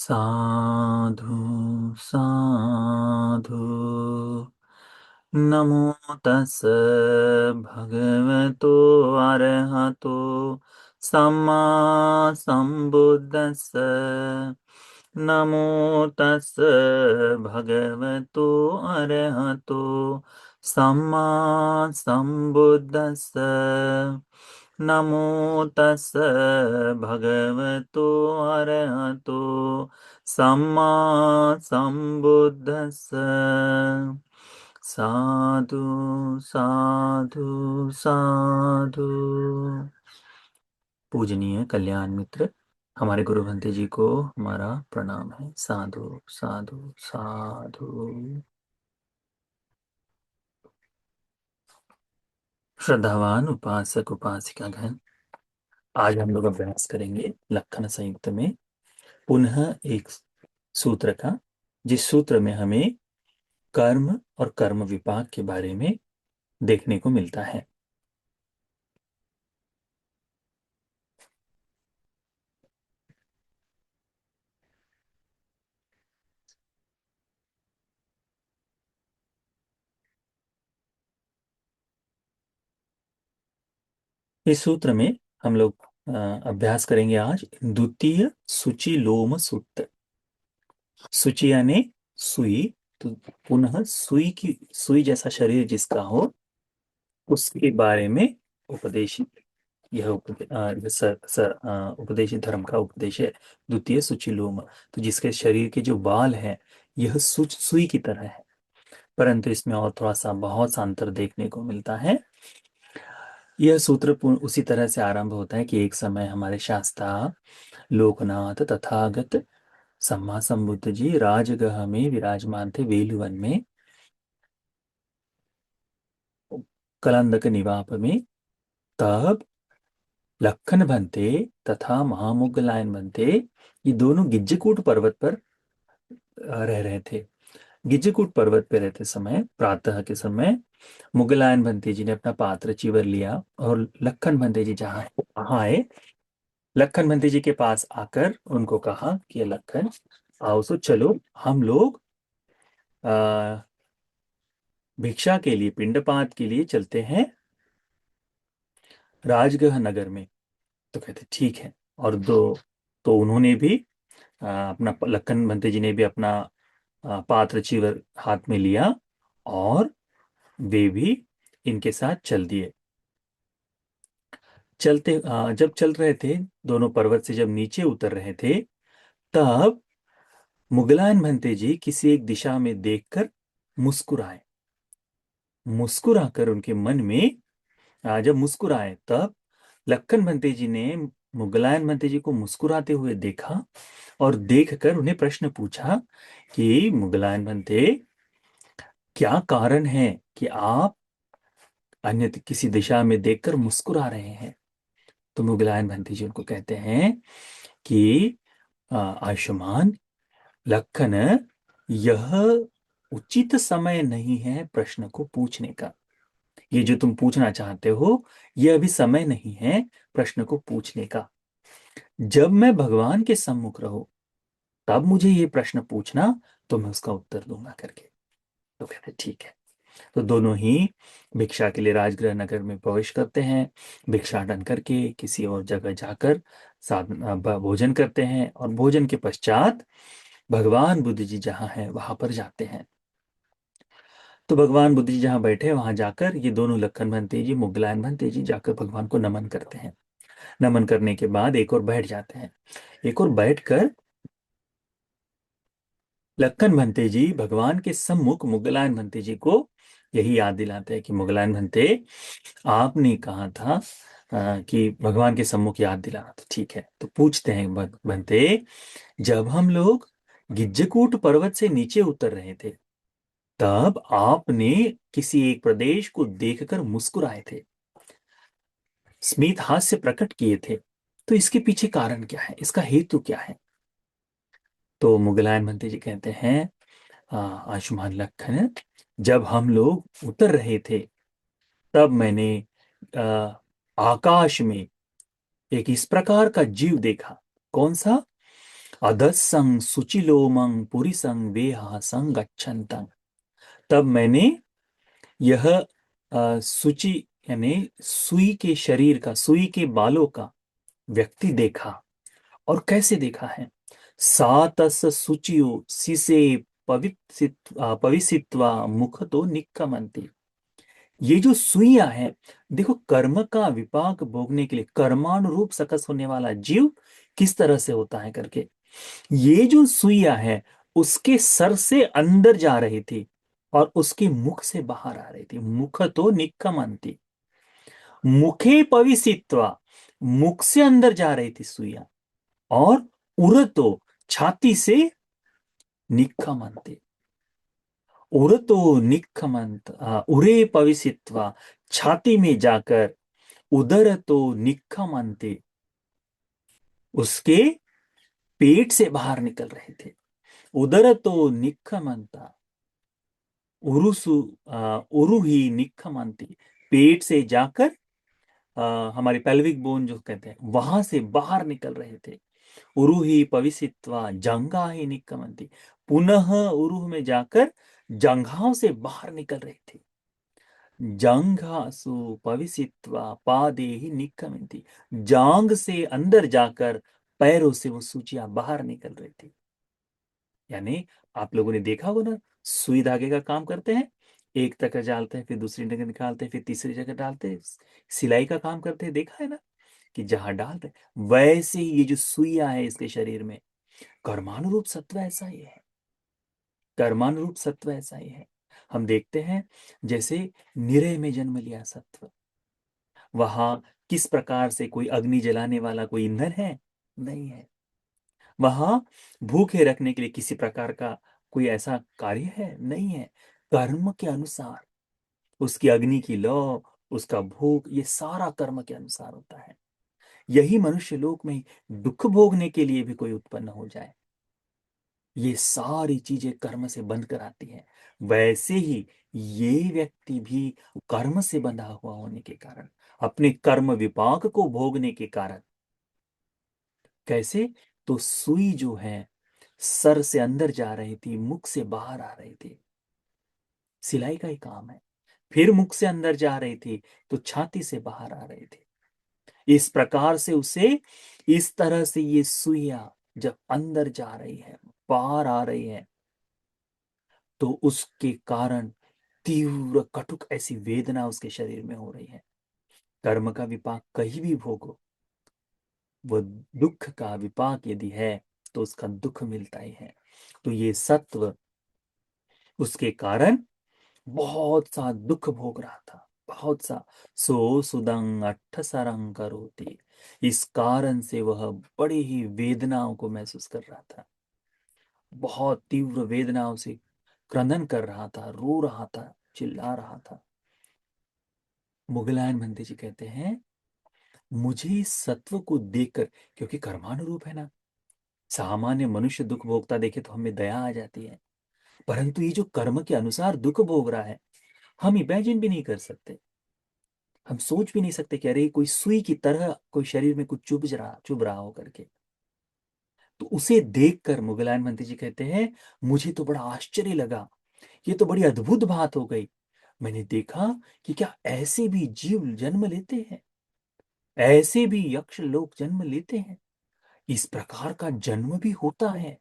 साधु साधु। नमो तस् भगवतो अरहतो सम्मा सम्बुद्धस्स। नमो तस् भगवतो अरहतो सम्मा सम्बुद्धस्स। नमो तस् भगवतो अरहतो सम्मा संबुद्धस्स। साधु साधु साधु। पूजनीय कल्याण मित्र, हमारे गुरु भंते जी को हमारा प्रणाम है। साधु साधु साधु। श्रद्धावान उपासक उपासिका गण, आज हम लोग अभ्यास करेंगे लक्षण संयुक्त में पुनः एक सूत्र का, जिस सूत्र में हमें कर्म और कर्म विपाक के बारे में देखने को मिलता है। इस सूत्र में हम लोग अभ्यास करेंगे आज द्वितीय सुचि लोम सूत्र। सुचि यानी सुई, तो पुनः सुई जैसा शरीर जिसका हो उसके बारे में उपदेश, यह उपदेश धर्म का उपदेश है। द्वितीय सुचि लोम, तो जिसके शरीर के जो बाल हैं यह सुई की तरह है, परंतु इसमें और थोड़ा सा बहुत सा अंतर देखने को मिलता है। यह सूत्र उसी तरह से आरंभ होता है कि एक समय हमारे शास्त्रा लोकनाथ तथागत सम्मा संबुद्ध जी राजगृह में विराजमान थे, वेलुवन में, कलंदक निवाप में। तब लखन भंते तथा महामुगलायन भंते, ये दोनों गिज्जकूट पर्वत पर रह रहे थे। गिज्जकूट पर्वत पर रहते समय प्रातः के समय मुगलायन भंते जी ने अपना पात्र चीवर लिया और लखन भंते जी जहाँ है वहां आए। लखन भंते जी के पास आकर उनको कहा कि लखन आओ, सो चलो हम लोग आ, भिक्षा के लिए, पिंडपात के लिए चलते हैं राजगृह नगर में। तो कहते ठीक है। और तो उन्होंने भी अपना, लखन भंते जी ने भी अपना पात्र चीवर हाथ में लिया और वे भी इनके साथ चल दिए। जब चल रहे थे, दोनों पर्वत से जब नीचे उतर रहे थे, तब मुगलायन भंते जी किसी एक दिशा में देखकर मुस्कुराए। मुस्कुराकर उनके मन में, जब मुस्कुराए तब लक्कन भंते जी ने मुगलायन भंते जी को मुस्कुराते हुए देखा और देखकर उन्हें प्रश्न पूछा कि मुगलायन भंते, क्या कारण है कि आप अन्य किसी दिशा में देखकर मुस्कुरा रहे हैं? तो मुगलायन भंते जी उनको कहते हैं कि आयुष्मान लखन, यह उचित समय नहीं है प्रश्न को पूछने का। ये जो तुम पूछना चाहते हो, यह अभी समय नहीं है प्रश्न को पूछने का। जब मैं भगवान के सम्मुख रहूं तब मुझे ये प्रश्न पूछना, तो मैं उसका उत्तर दूंगा करके। तो कहते ठीक है। तो दोनों ही भिक्षा के लिए राजगृह नगर में प्रवेश करते हैं। भिक्षाटन करके किसी और जगह जाकर भोजन करते हैं और भोजन के पश्चात भगवान बुद्ध जी जहाँ हैं वहां पर जाते हैं। तो भगवान बुद्ध जी जहाँ बैठे वहां जाकर ये दोनों, लक्खन भंते जी मुगलायन भंते जी, जाकर भगवान को नमन करते हैं। नमन करने के बाद एक और बैठ जाते हैं। एक और बैठकर लक्कन भंते जी भगवान के सम्मुख मुगलायन भंते जी को यही याद दिलाते हैं कि मुगलायन भंते, आपने कहा था कि भगवान के सम्मुख याद दिलाना। तो ठीक है। तो पूछते हैं भंते, जब हम लोग गिज्जकूट पर्वत से नीचे उतर रहे थे तब आपने किसी एक प्रदेश को देखकर मुस्कुराए थे, स्मित हास्य प्रकट किए थे। तो इसके पीछे कारण क्या है, इसका हेतु क्या है? तो मुगलायन भंते जी कहते हैं, आयुष्मान लखन, जब हम लोग उतर रहे थे तब मैंने आ, आकाश में एक इस प्रकार का जीव देखा। कौन सा? अधस्सं सुचिलोमं पुरीसं वेहासं गच्छन्तम्। तब मैंने यह सुचि यानी सुई के शरीर का, सुई के बालों का व्यक्ति देखा। और कैसे देखा है? सातस सुचियो सिसे पविसित्वा मुख तो निक्कमंती। ये जो सुइयां है, देखो कर्म का विपाक भोगने के लिए कर्मानुरूप सकस होने वाला जीव किस तरह से होता है करके, ये जो सुइयां है उसके सर से अंदर जा रही थी और उसके मुख से बाहर आ रही थी। मुख तो निक्कमंती, मुखे पविसित्वा, मुख से अंदर जा रही थी सुइयां। और उर तो छाती से निक्कमंती, उर तो निक्कमंत उरे पविसित्वा, छाती में जाकर उदर तो निक्कमंते, उसके पेट से बाहर निकल रहे थे। उदर तो निक्कमंता उरुसु उरु ही निक्कमंती, पेट से जाकर हमारी पेल्विक बोन जो कहते हैं वहां से बाहर निकल रहे थे। उरु ही पविसित्वा जंगा ही निक्कमंती, पुनः उरु में जाकर जंघाओं से बाहर निकल रहे थे। जांघासु पविसित्वा पादे ही निक्कमंती, जांग से अंदर जाकर पैरों से वो सूचियां बाहर निकल रही थी। यानी आप लोगों ने देखा होगा ना, सुई धागे का काम करते हैं, एक जगह डालते हैं, फिर दूसरी जगह निकालते हैं, फिर तीसरी जगह डालते हैं। सिलाई का काम करते हैं, देखा है ना कि जहां डालते हैं, वैसे ही ये जो सुइयां है इसके शरीर में, कर्मानुरूप सत्व ऐसा ही है। कर्मानुरूप सत्व ऐसा ही है। हम देखते हैं जैसे निरय में जन्म लिया सत्व, वहां किस प्रकार से कोई अग्नि जलाने वाला कोई ईंधन है? नहीं है। वहां भूखे रखने के लिए किसी प्रकार का कोई ऐसा कार्य है? नहीं है। कर्म के अनुसार उसकी अग्नि की लौ, उसका भूख, ये सारा कर्म के अनुसार होता है। यही मनुष्य लोक में दुख भोगने के लिए भी कोई उत्पन्न हो जाए, ये सारी चीजें कर्म से बंध कर आती हैं। वैसे ही ये व्यक्ति भी कर्म से बंधा हुआ होने के कारण, अपने कर्म विपाक को भोगने के कारण, कैसे? तो सुई जो है सर से अंदर जा रही थी, मुख से बाहर आ रही थी, सिलाई का ही काम है। फिर मुख से अंदर जा रही थी तो छाती से बाहर आ रही थी। इस प्रकार से उसे, इस तरह से ये सुइयां जब अंदर जा रही है, बाहर आ रही है, तो उसके कारण तीव्र कटुक ऐसी वेदना उसके शरीर में हो रही है। कर्म का विपाक कहीं भी भोगो, वो दुख का विपाक यदि है तो उसका दुख मिलता ही है। तो ये सत्व उसके कारण बहुत सा दुख भोग रहा था, बहुत सा। सो सुदंग अट्ठ सरंग करोति, इस कारण से वह बड़ी ही वेदनाओं को महसूस कर रहा था, बहुत तीव्र वेदनाओं से क्रंदन कर रहा था, रो रहा था, चिल्ला रहा था। मुगलायन बंदी जी कहते हैं, मुझे इस सत्व को देखकर, क्योंकि कर्मानुरूप है ना, सामान्य मनुष्य दुख भोगता देखे तो हमें दया आ जाती है, परंतु ये जो कर्म के अनुसार दुख भोग रहा है, हम इमेजिन भी नहीं कर सकते, हम सोच भी नहीं सकते कि अरे कोई सुई की तरह कोई शरीर में कुछ चुभ रहा हो करके। तो उसे देखकर मुगलायन मंत्री जी कहते हैं, मुझे तो बड़ा आश्चर्य लगा, ये तो बड़ी अद्भुत बात हो गई। मैंने देखा कि क्या ऐसे भी जीव जन्म लेते हैं, ऐसे भी यक्ष लोग जन्म लेते हैं, इस प्रकार का जन्म भी होता है।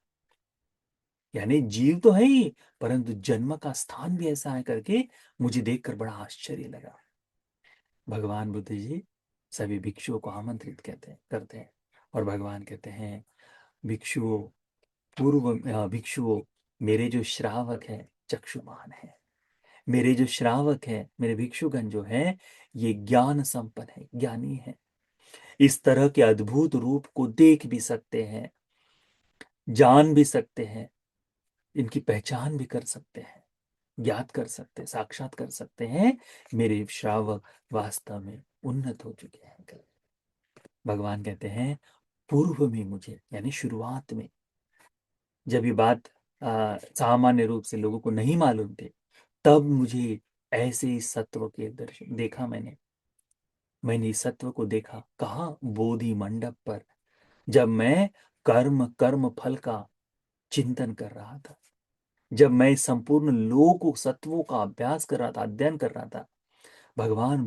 यानी जीव तो है ही, परंतु जन्म का स्थान भी ऐसा है करके मुझे देखकर बड़ा आश्चर्य लगा। भगवान बुद्ध जी सभी भिक्षुओं को आमंत्रित करते हैं और भगवान कहते हैं, भिक्षुओं, भिक्षुओं, मेरे जो श्रावक है चक्षुमान है, मेरे जो श्रावक है, मेरे भिक्षुगण जो है, ये ज्ञान संपन्न है, ज्ञानी है, इस तरह के अद्भुत रूप को देख भी सकते हैं, जान भी सकते हैं, इनकी पहचान भी कर सकते हैं, ज्ञात कर सकते हैं, साक्षात कर सकते हैं। मेरे श्रावक वास्तव में उन्नत हो चुके हैं। भगवान कहते हैं, पूर्व में मुझे, यानी शुरुआत में जब ये बात सामान्य रूप से लोगों को नहीं मालूम थे, तब मुझे ऐसे ही सत्व के दर्शन देखा। मैंने इस सत्व को देखा कहाँ? बोधि मंडप पर, जब मैं कर्म कर्म फल का चिंतन कर रहा था, जब मैं संपूर्ण लोक सत्वों का अभ्यास कर रहा था, अध्ययन कर रहा था, भगवान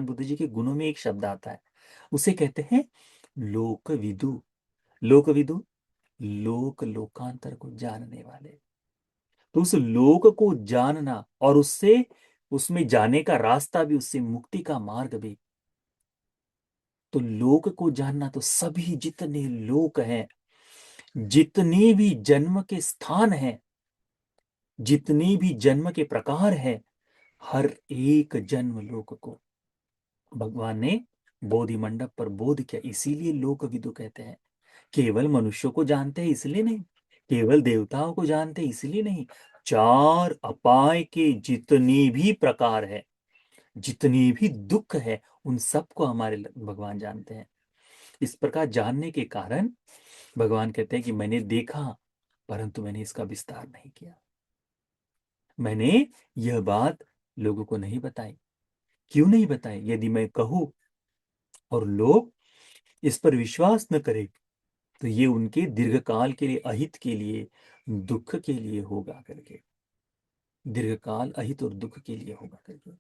बुद्ध जी के गुणों में एक शब्द आता है, उसे कहते हैं लोकविदु। लोकविदु, लोक लोकांतर को जानने वाले। तो उस लोक को जानना और उससे उसमें जाने का रास्ता भी, उससे मुक्ति का मार्ग भी। तो लोक को जानना, तो सभी जितने लोक हैं, जितने भी जन्म के स्थान हैं, जितने भी जन्म के प्रकार हैं, हर एक जन्म लोक को भगवान ने बोधि मंडप पर बोध किया। इसीलिए लोकविदु कहते हैं। केवल मनुष्यों को जानते हैं इसलिए नहीं, केवल देवताओं को जानते हैं इसलिए नहीं, चार अपाय के जितने भी प्रकार है, जितनी भी दुख है, उन सबको हमारे भगवान जानते हैं। इस प्रकार जानने के कारण भगवान कहते हैं कि मैंने देखा, परंतु मैंने इसका विस्तार नहीं किया, मैंने यह बात लोगों को नहीं बताई। क्यों नहीं बताई? यदि मैं कहूं और लोग इस पर विश्वास न करें, तो ये उनके दीर्घकाल के लिए, अहित के लिए, दुख के लिए होगा करके, दीर्घकाल अहित और दुख के लिए होगा करके।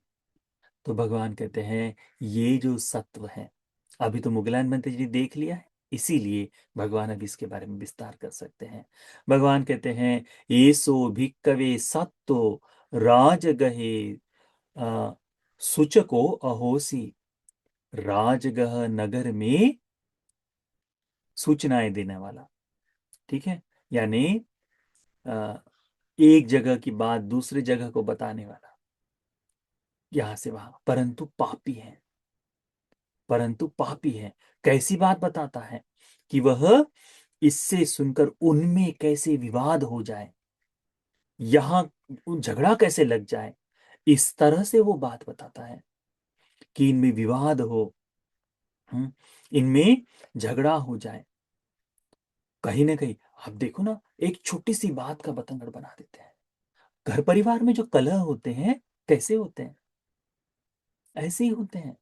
तो भगवान कहते हैं ये जो सत्व है, अभी तो मुगलान मंत्री जी ने देख लिया है, इसीलिए भगवान अभी इसके बारे में विस्तार कर सकते हैं। भगवान कहते हैं ये सो भिक्कवे सत्तो राजगहे आ, सूचको अहोसी। राजगह नगर में सूचनाएं देने वाला, ठीक है, यानी अ, एक जगह की बात दूसरी जगह को बताने वाला, यहां से वहां, परंतु पापी है। कैसी बात बताता है? कि वह इससे सुनकर उनमें कैसे विवाद हो जाए, यहां झगड़ा कैसे लग जाए, इस तरह से वो बात बताता है कि इनमें विवाद हो, इनमें झगड़ा हो जाए। कहीं ना कहीं आप देखो ना, एक छोटी सी बात का बतंगड़ बना देते हैं। घर परिवार में जो कलह होते हैं, कैसे होते हैं? ऐसे ही होते हैं।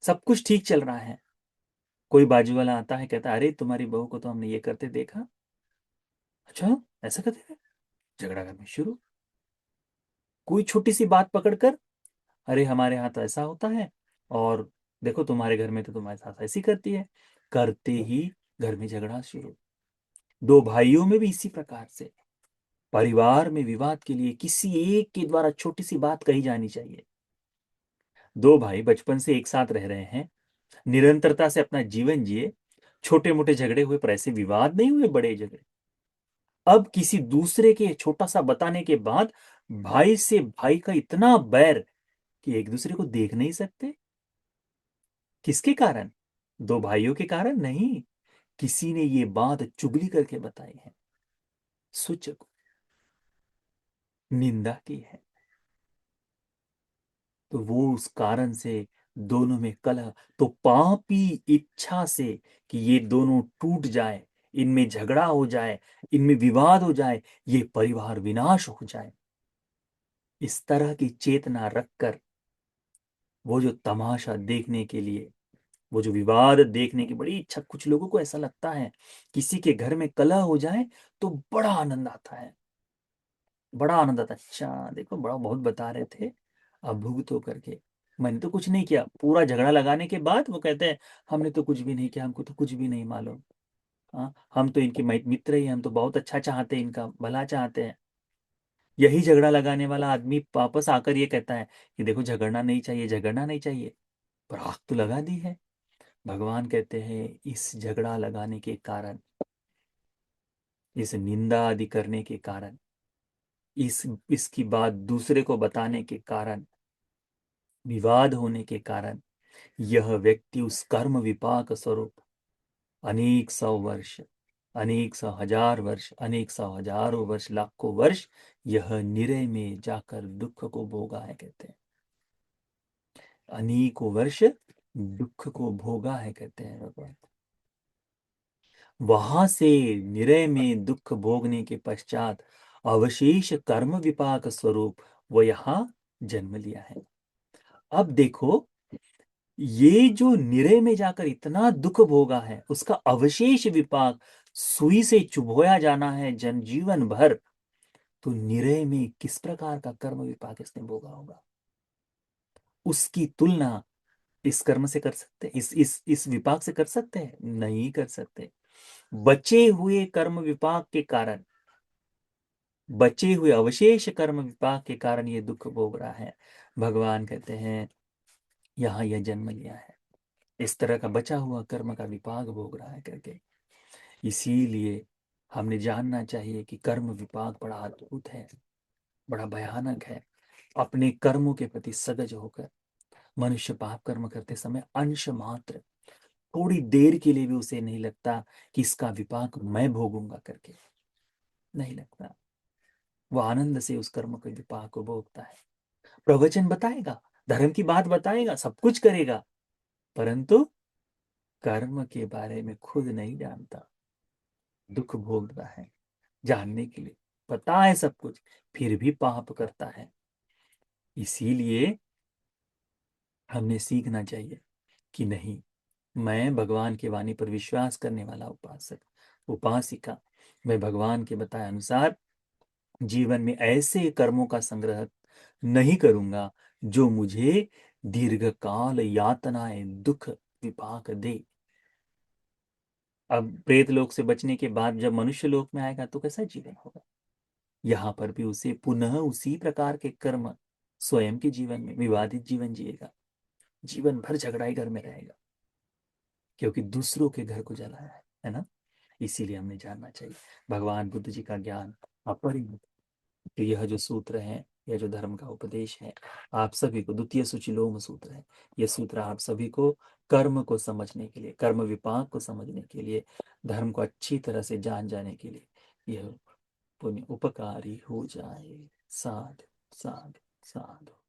सब कुछ ठीक चल रहा है, कोई बाजू वाला आता है, कहता है अरे तुम्हारी बहू को तो हमने ये करते देखा। अच्छा, ऐसा करते थे? झगड़ा करना शुरू। कोई छोटी सी बात पकड़कर, अरे हमारे यहाँ तो ऐसा होता है, और देखो तुम्हारे घर में तो तुम्हारे साथ ऐसी करती है, करते ही घर में झगड़ा शुरू। दो भाइयों में भी इसी प्रकार से, परिवार में विवाद के लिए किसी एक के द्वारा छोटी सी बात कही जानी चाहिए। दो भाई बचपन से एक साथ रह रहे हैं, निरंतरता से अपना जीवन जिए, छोटे मोटे झगड़े हुए, पर ऐसे विवाद नहीं हुए बड़े झगड़े। अब किसी दूसरे के छोटा सा बताने के बाद भाई से भाई का इतना बैर कि एक दूसरे को देख नहीं सकते। किसके कारण? दो भाइयों के कारण नहीं, किसी ने ये बात चुगली करके बताई है, सूचक निंदा की है। तो वो उस कारण से दोनों में कलह, तो पापी इच्छा से कि ये दोनों टूट जाए, इनमें झगड़ा हो जाए, इनमें विवाद हो जाए, ये परिवार विनाश हो जाए, इस तरह की चेतना रखकर वो जो तमाशा देखने के लिए, वो जो विवाद देखने की बड़ी इच्छा, कुछ लोगों को ऐसा लगता है किसी के घर में कलह हो जाए तो बड़ा आनंद आता है, बड़ा आनंद आता है। अच्छा देखो, बड़ा बहुत बता रहे थे, अब भुगतो करके, मैंने तो कुछ नहीं किया। पूरा झगड़ा लगाने के बाद वो कहते हैं हमने तो कुछ भी नहीं किया, हमको तो कुछ भी नहीं मालूम। हाँ, हम तो इनके मित्र ही हैं, हम तो बहुत अच्छा चाहते हैं, इनका भला चाहते हैं। यही झगड़ा लगाने वाला आदमी वापस आकर ये कहता है कि देखो झगड़ना नहीं चाहिए, झगड़ना नहीं चाहिए, पर आग तो लगा दी है। भगवान कहते हैं इस झगड़ा लगाने के कारण, इस निंदा आदि करने के कारण, इसकी बात दूसरे को बताने के कारण, विवाद होने के कारण, यह व्यक्ति उस कर्म विपाक स्वरूप अनेक सौ वर्ष, अनेक सौ हजार वर्ष, अनेक सौ हजारों वर्ष, लाखों वर्ष यह निरय में जाकर दुख को भोगा है, कहते हैं अनेकों वर्ष दुख को भोगा है, कहते हैं भगवान। वहां से निरय में दुख भोगने के पश्चात अवशेष कर्म विपाक स्वरूप वो यहां जन्म लिया है। अब देखो, ये जो निरे में जाकर इतना दुख भोगा है, उसका अवशेष विपाक सुई से चुभोया जाना है जनजीवन भर, तो निरे में किस प्रकार का कर्म विपाक इसने भोगा होगा? उसकी तुलना इस कर्म से कर सकते हैं? इस विपाक से कर सकते हैं? नहीं कर सकते। बचे हुए कर्म विपाक के कारण, बचे हुए अवशेष कर्म विपाक के कारण ये दुख भोग रहा है। भगवान कहते हैं यहां यह जन्म लिया है, इस तरह का बचा हुआ कर्म का विपाक भोग रहा है करके। इसीलिए हमने जानना चाहिए कि कर्म विपाक बड़ा अद्भुत है, बड़ा भयानक है। अपने कर्मों के प्रति सजग होकर मनुष्य पाप कर्म करते समय अंश मात्र, थोड़ी देर के लिए भी उसे नहीं लगता कि इसका विपाक मैं भोगूंगा करके, नहीं लगता। वो आनंद से उस कर्म के विपाक को भोगता है। प्रवचन बताएगा, धर्म की बात बताएगा, सब कुछ करेगा, परंतु कर्म के बारे में खुद नहीं जानता, दुख भोग रहा है। जानने के लिए पता है सब कुछ, फिर भी पाप करता है। इसीलिए हमने सीखना चाहिए कि नहीं, मैं भगवान की वाणी पर विश्वास करने वाला उपासक, उपासिका, मैं भगवान के बताए अनुसार जीवन में ऐसे कर्मों का संग्रह नहीं करूंगा जो मुझे दीर्घकाल यातनाएं दुख विपाक दे। अब प्रेत लोक से बचने के बाद जब मनुष्य लोक में आएगा तो कैसा जीवन होगा? यहां पर भी उसे पुनः उसी प्रकार के कर्म, स्वयं के जीवन में विवादित जीवन जिएगा, जीवन भर झगड़ाई घर में रहेगा, क्योंकि दूसरों के घर को जलाया है ना। इसीलिए हमें जानना चाहिए भगवान बुद्ध जी का ज्ञान अपरिमित। तो यह जो सूत्र है, यह जो धर्म का उपदेश है, आप सभी को द्वितीय सुचिलोम सूत्र है। यह सूत्र आप सभी को कर्म को समझने के लिए, कर्म विपाक को समझने के लिए, धर्म को अच्छी तरह से जान जाने के लिए यह पुण्य उपकारी हो जाए। साधु साधु साधु।